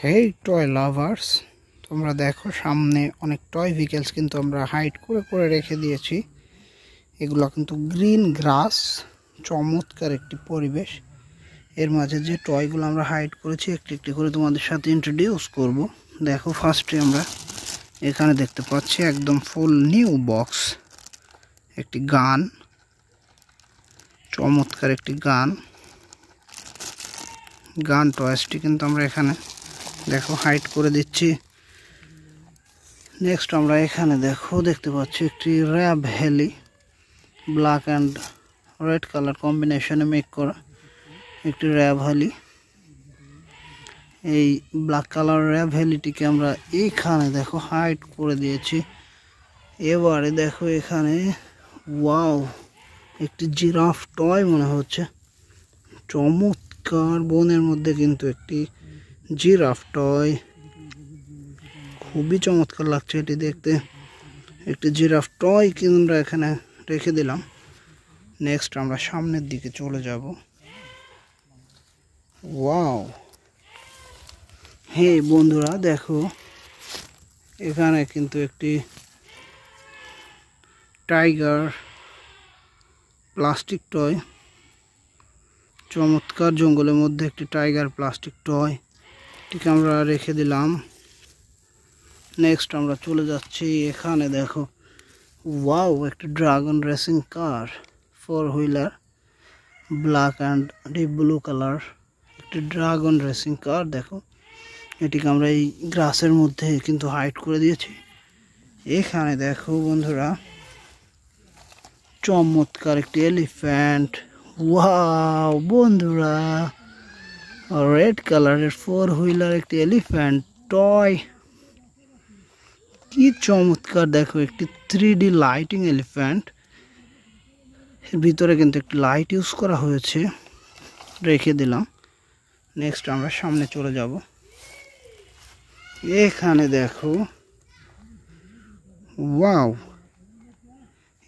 হেই toy lovers, তোমরা দেখো সামনে অনেক টয় ভেহিকেলস কিন্তু আমরা হাইড করে করে রেখে দিয়েছি। এগুলো কিন্তু গ্রিন গ্রাস, চমৎকার একটি পরিবেশ। এর মাঝে যে টয়গুলো আমরা হাইড করেছি একটি একটি করে তোমাদের সাথে ইন্ট্রোডিউস করব। দেখো ফার্স্টে আমরা এখানে দেখতে পাচ্ছি একদম ফুল নিউ বক্স একটি গান, চমৎকার একটি গান টয়েসটি কিন্তু আমরা এখানে দেখো হাইড করে দিচ্ছি। নেক্সট আমরা এখানে দেখতে পাচ্ছি একটি RAB heli, black and red colour কম্বিনেশনে মেক করা একটি র্যাব হেলি। এই ব্ল্যাক কালার র্যাব হেলিটিকে আমরা এইখানে দেখো হাইড করে দিয়েছি। এবারে দেখো এখানে ওয়াও, একটি জিরাফ টয় মনে হচ্ছে, চমৎকার। বনের মধ্যে কিন্তু একটি জিরাফ টয়, খুবই চমৎকার লাগছে এটি দেখতে। একটি জিরাফ টয় কিন্তু আমরা এখানে রেখে দিলাম। নেক্সট আমরা সামনের দিকে চলে যাব। ওয়াও, হে বন্ধুরা দেখো এখানে কিন্তু একটি টাইগার প্লাস্টিক টয়, চমৎকার। জঙ্গলের মধ্যে একটি টাইগার প্লাস্টিক টয়, এটিকে আমরা রেখে দিলাম। নেক্সট আমরা চলে যাচ্ছি এখানে দেখো ওয়াও, একটি dragon racing car, 4 wheeler, black and deep blue colour একটি ড্রাগন রেসিং কার। দেখো এটিকে আমরা এই গ্রাসের মধ্যে কিন্তু হাইড করে দিয়েছি। এখানে দেখো বন্ধুরা চমৎকার একটি এলিফ্যান্ট, ওয়াও বন্ধুরা, রেড কালারের 4 হুইলার একটি এলিফ্যান্ট টয়, কি চমৎকার। দেখো একটি 3D লাইটিং এলিফ্যান্ট, এর ভিতরে কিন্তু একটি লাইট ইউজ করা হয়েছে, রেখে দিলাম। নেক্সট আমরা সামনে চলে যাব। এখানে দেখো ওয়াও,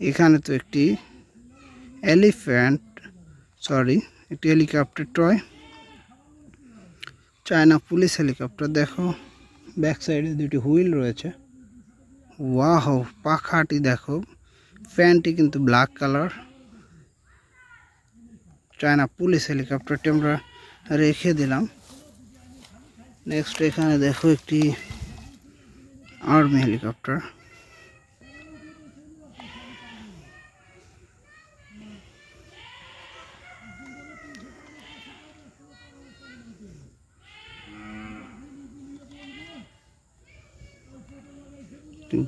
এখানে তো একটি একটি helicopter toy, China police helicopter. দেখো ব্যাক সাইডে দুটি হুইল রয়েছে। ওয়াও, পাখাটি দেখো, ফ্যানটি কিন্তু ব্ল্যাক কালার। চায়না পুলিশ হেলিকপ্টারটি আমরা রেখে দিলাম। নেক্সট এখানে দেখো একটি আর্মি হেলিকপ্টার,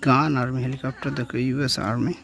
গান আর্মি হেলিকপ্টার। দেখো ইউএস আর্মি।